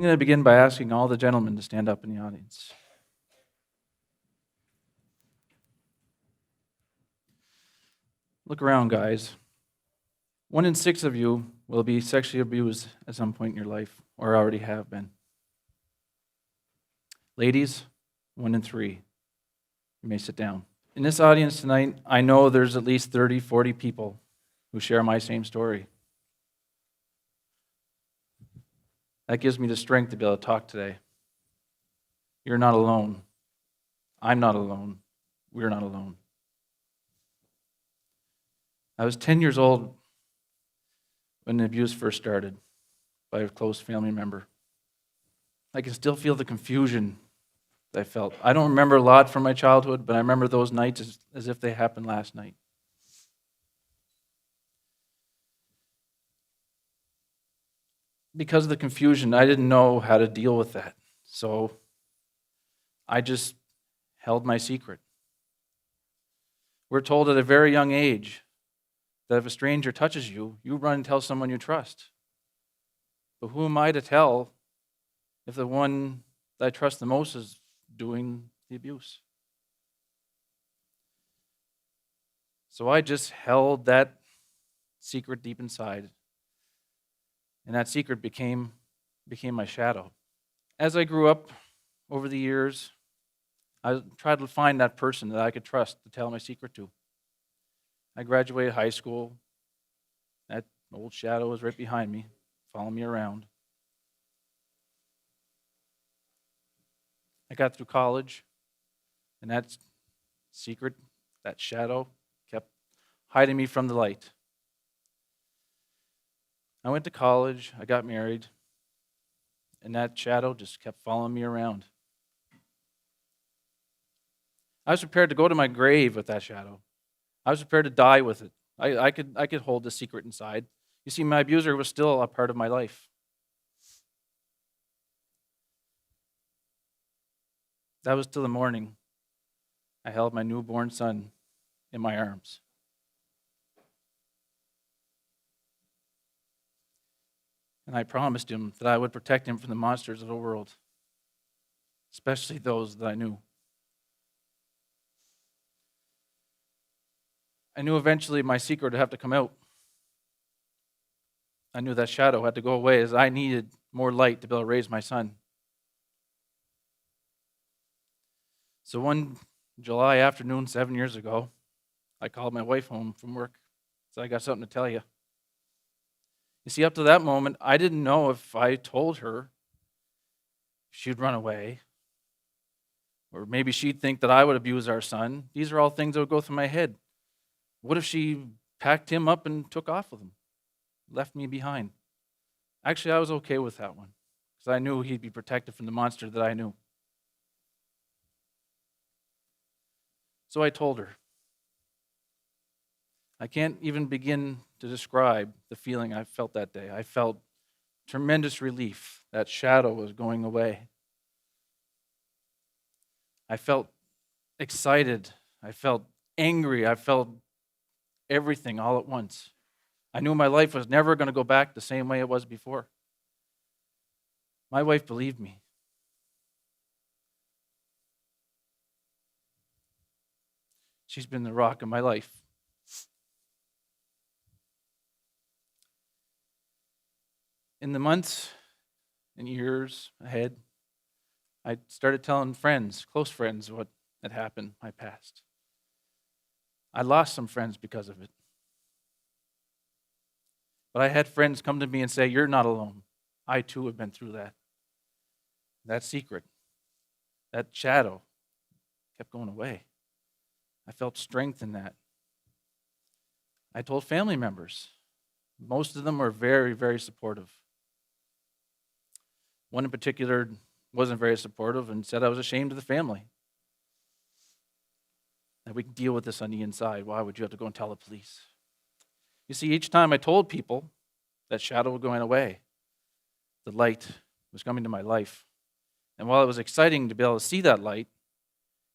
I'm going to begin by asking all the gentlemen to stand up in the audience. Look around, guys. 1 in 6 of you will be sexually abused at some point in your life, or already have been. Ladies, 1 in 3. You may sit down. In this audience tonight, I know there's at least 30, 40 people who share my same story. That gives me the strength to be able to talk today. You're not alone. I'm not alone. We're not alone. I was 10 years old when the abuse first started by a close family member. I can still feel the confusion that I felt. I don't remember a lot from my childhood, but I remember those nights as if they happened last night. Because of the confusion, I didn't know how to deal with that. So I just held my secret. We're told at a very young age that if a stranger touches you, you run and tell someone you trust. But who am I to tell if the one that I trust the most is doing the abuse? So I just held that secret deep inside. And that secret became my shadow. As I grew up over the years, I tried to find that person that I could trust to tell my secret to. I graduated high school. That old shadow was right behind me, following me around. I got through college, and that secret, that shadow, kept hiding me from the light. I went to college, I got married, and that shadow just kept following me around. I was prepared to go to my grave with that shadow. I was prepared to die with it. I could hold the secret inside. You see, my abuser was still a part of my life. That was till the morning I held my newborn son in my arms. And I promised him that I would protect him from the monsters of the world, especially those that I knew. I knew eventually my secret would have to come out. I knew that shadow had to go away as I needed more light to be able to raise my son. So one July afternoon 7 years ago, I called my wife home from work. So I got something to tell you. You see, up to that moment, I didn't know if I told her she'd run away, or maybe she'd think that I would abuse our son. These are all things that would go through my head. What if she packed him up and took off with him, left me behind? Actually, I was okay with that one, because I knew he'd be protected from the monster that I knew. So I told her. I can't even begin to describe the feeling I felt that day. I felt tremendous relief. That shadow was going away. I felt excited. I felt angry. I felt everything all at once. I knew my life was never going to go back the same way it was before. My wife believed me. She's been the rock of my life. In the months and years ahead, I started telling friends, close friends, what had happened, my past. I lost some friends because of it. But I had friends come to me and say, "You're not alone. I too have been through that." That secret, that shadow kept going away. I felt strength in that. I told family members. Most of them were very, very supportive. One in particular wasn't very supportive and said I was ashamed of the family. That we can deal with this on the inside. Why would you have to go and tell the police? You see, each time I told people, that shadow was going away. The light was coming to my life. And while it was exciting to be able to see that light,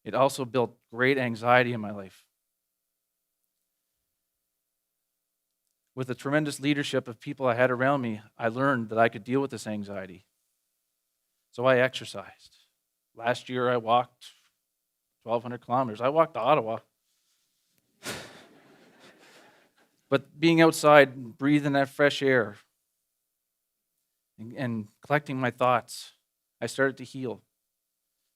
it also built great anxiety in my life. With the tremendous leadership of people I had around me, I learned that I could deal with this anxiety. So I exercised. Last year I walked 1,200 kilometers. I walked to Ottawa. But being outside, breathing that fresh air, and collecting my thoughts, I started to heal.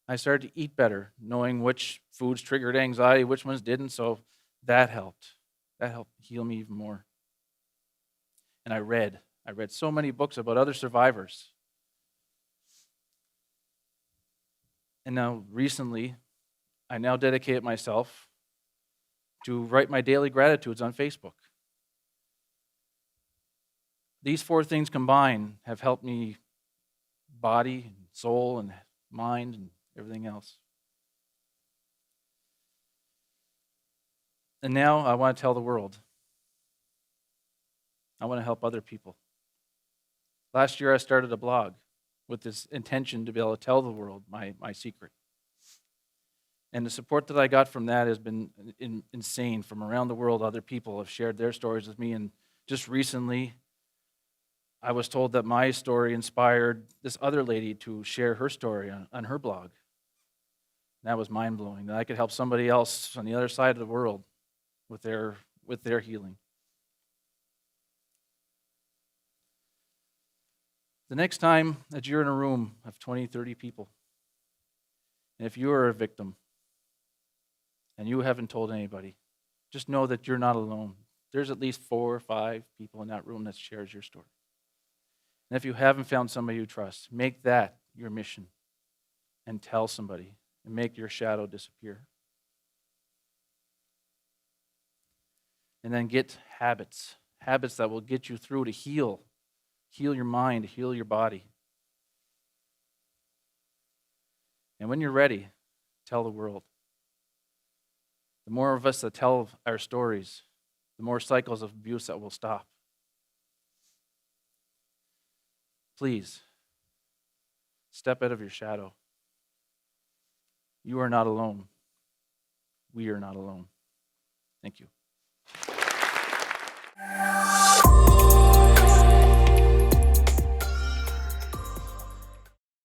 I started to eat better, knowing which foods triggered anxiety, which ones didn't, so that helped. That helped heal me even more. And I read so many books about other survivors. And now recently, I now dedicate myself to write my daily gratitudes on Facebook. These 4 things combined have helped me body, and soul, and mind, and everything else. And now I want to tell the world. I want to help other people. Last year I started a blog with this intention to be able to tell the world my secret. And the support that I got from that has been insane. From around the world, other people have shared their stories with me. And just recently, I was told that my story inspired this other lady to share her story on her blog. And that was mind-blowing, that I could help somebody else on the other side of the world with their healing. The next time that you're in a room of 20, 30 people, and if you are a victim and you haven't told anybody, just know that you're not alone. There's at least 4 or 5 people in that room that shares your story. And if you haven't found somebody you trust, make that your mission and tell somebody and make your shadow disappear. And then get habits that will get you through to heal your mind, heal your body. And when you're ready, tell the world. The more of us that tell our stories, the more cycles of abuse that will stop. Please, step out of your shadow. You are not alone. We are not alone. Thank you.